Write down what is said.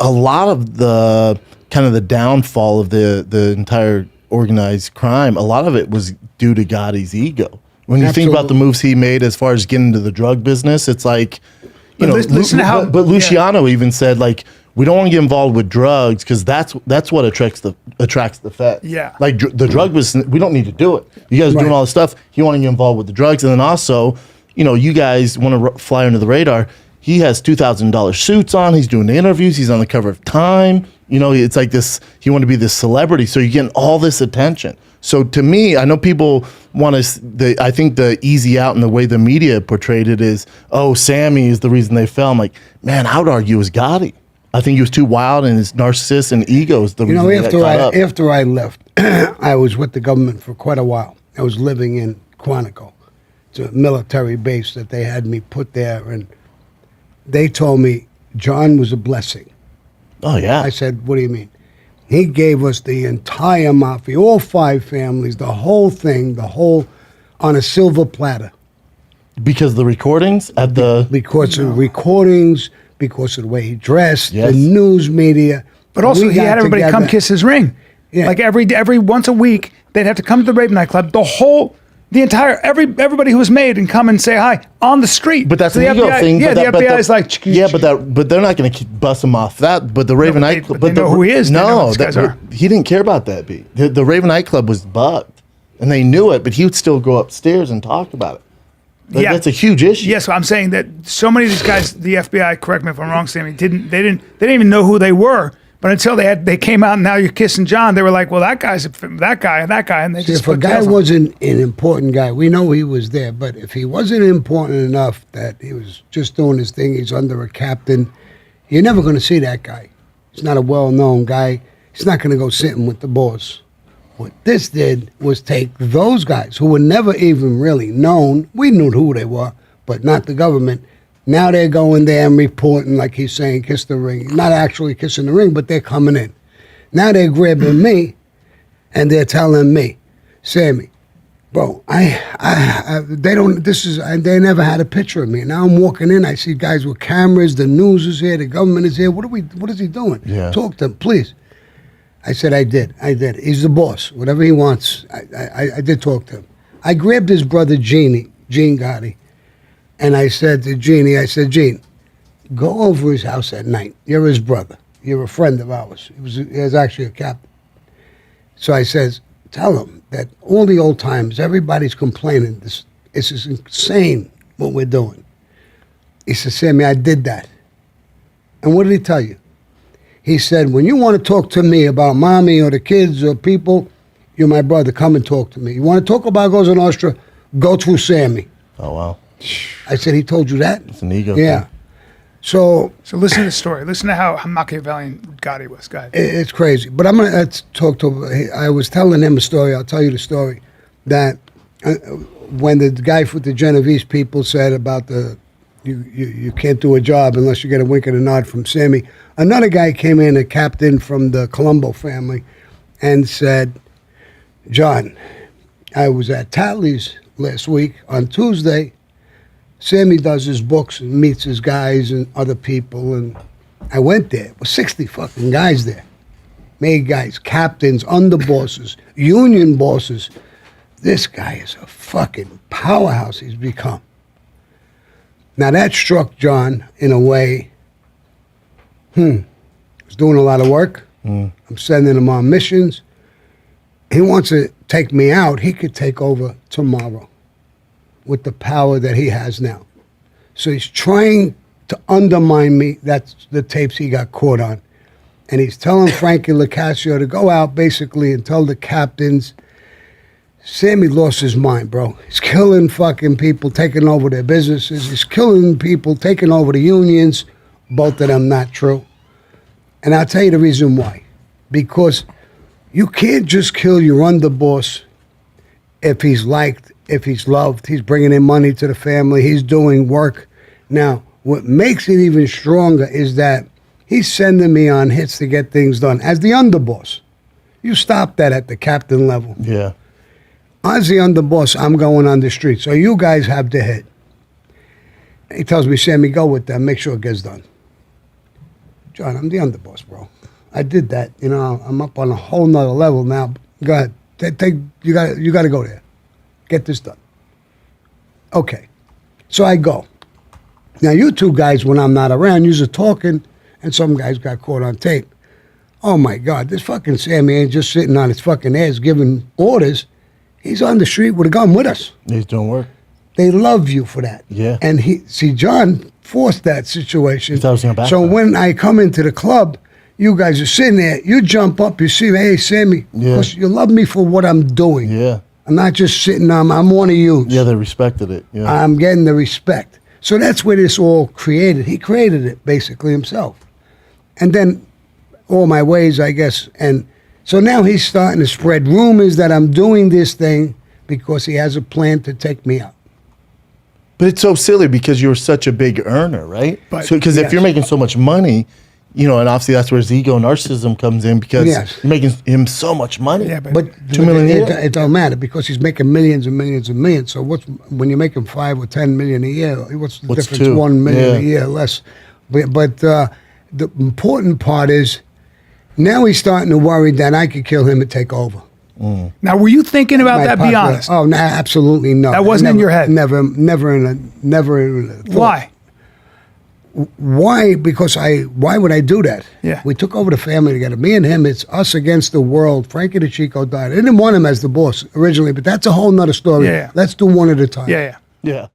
a lot of the kind of the downfall of the entire organized crime, a lot of it was due to Gotti's ego. When you think about the moves he made as far as getting into the drug business, it's like, you know, listen to how. But Luciano even said, like, we don't want to get involved with drugs because that's what attracts the Fed. Yeah. Like the drug business, we don't need to do it. You guys are doing all this stuff. You want to get involved with the drugs, and then also, you know, you guys want to fly under the radar. He has $2,000 suits on. He's doing the interviews. He's on the cover of Time. You know, it's like this. He want to be this celebrity, so you're getting all this attention. So to me, I know people want to. I think the easy out and the way the media portrayed it is, oh, Sammy is the reason they fell. I'm like, man, I would argue it was Gotti. I think he was too wild, and his narcissist and ego is the reason. You know, after I left, I was with the government for quite a while. I was living in Quantico. It's a military base that they had me put there, and they told me John was a blessing. Oh, yeah. I said, what do you mean? He gave us the entire mafia, all 5 families, the whole thing, on a silver platter. Because the recordings at the... Because of the recordings, because of the way he dressed, the news media. But also, he had everybody come kiss his ring. Yeah. Like every once a week, they'd have to come to the Rape nightclub. Everybody who was made and come and say hi on the street. But that's so an ego thing. Yeah, the FBI is like, yeah, but they're not going to bust him off that. But the Raven nightclub, but they know who he is. No, he didn't care about that. The Raven nightclub was bugged, and they knew it. But he would still go upstairs and talk about it. That's a huge issue. Yes, I'm saying that so many of these guys, the FBI, correct me if I'm wrong, Sammy, they didn't even know who they were. But until they came out and now you're kissing John, they were like, well, that guy's that guy, and they just. If a guy wasn't an important guy, we know he was there. But if he wasn't important enough that he was just doing his thing, he's under a captain, you're never going to see that guy. He's not a well-known guy. He's not going to go sitting with the boss. What this did was take those guys who were never even really known. We knew who they were, but not the government. Now they're going there and reporting, like he's saying, kiss the ring. Not actually kissing the ring, but they're coming in. Now they're grabbing me, and they're telling me, Sammy, bro, they never had a picture of me. Now I'm walking in, I see guys with cameras, the news is here, the government is here. What is he doing? Yeah. Talk to him, please. I said, I did. He's the boss. Whatever he wants, I did talk to him. I grabbed his brother, Gene Gotti. And I said to Jeannie, Gene, go over his house at night. You're his brother. You're a friend of ours. He was actually a captain. So I says, tell him that all the old timers, everybody's complaining. This is insane what we're doing. He said, Sammy, I did that. And what did he tell you? He said, when you want to talk to me about mommy or the kids or people, you're my brother. Come and talk to me. You want to talk about Cosa Nostra? Go through Sammy. Oh, wow. I said, he told you that? It's an ego thing. So listen to the story. Listen to how Machiavellian Gotti was. Go ahead. It's crazy. But I'm going to talk to, I was telling him a story. I'll tell you the story. That when the guy with the Genovese people said about you can't do a job unless you get a wink and a nod from Sammy, another guy came in, a captain from the Colombo family, and said, John, I was at Tatley's last week on Tuesday. Sammy does his books and meets his guys and other people, and I went there. There were 60 fucking guys there. Made guys, captains, underbosses, union bosses. This guy is a fucking powerhouse he's become. Now that struck John in a way, I was doing a lot of work. I'm sending him on missions. He wants to take me out. He could take over tomorrow with the power that he has now. So he's trying to undermine me. That's the tapes he got caught on. And he's telling Frankie LaCasio to go out basically and tell the captains, Sammy lost his mind, bro. He's killing fucking people, taking over their businesses. He's killing people, taking over the unions. Both of them not true. And I'll tell you the reason why. Because you can't just kill your underboss if he's liked, if he's loved, he's bringing in money to the family, he's doing work. Now, what makes it even stronger is that he's sending me on hits to get things done as the underboss. You stop that at the captain level. Yeah. As the underboss, I'm going on the street. So you guys have the hit. He tells me, Sammy, go with them, make sure it gets done. John, I'm the underboss, bro. I did that. You know, I'm up on a whole nother level now. Go ahead. You got to go there. Get this done. Okay. So I go. Now, you two guys, when I'm not around, you're talking, and some guys got caught on tape. Oh, my God. This fucking Sammy ain't just sitting on his fucking ass giving orders. He's on the street with a gun with us. He's doing work. They love you for that. Yeah. And John forced that situation. He thought it was gonna backfire. So when I come into the club, you guys are sitting there, you jump up, you see, hey, Sammy, Yeah. because you love me for what I'm doing. Yeah. I'm not just sitting on, I'm one of you. Yeah, they respected it. Yeah. I'm getting the respect. So that's where this all created. He created it basically himself. And then all my ways, I guess. And so now he's starting to spread rumors that I'm doing this thing because he has a plan to take me out. But it's so silly because you're such a big earner, right? But- So because Yes. if you're making so much money, you know, and obviously that's where his ego and narcissism comes in because Yes. you're making him so much money. Yeah, but- But $2 million a year? it don't matter because he's making millions and millions and millions. So when you're making 5 or 10 million a year? What's the What's difference? 2? 1 million Yeah. a year less. But the important part is now he's starting to worry that I could kill him and take over. Now, were you thinking about My that? Be popular- honest. Oh, no, absolutely no. That wasn't in Never- your head? Never in a thought. Why? Why? Because why would I do that? Yeah. We took over the family together. Me and him, it's us against the world. Frankie the Chico died. I didn't want him as the boss originally, but that's a whole nother story. Yeah. Let's do one at a time. Yeah, yeah. Yeah.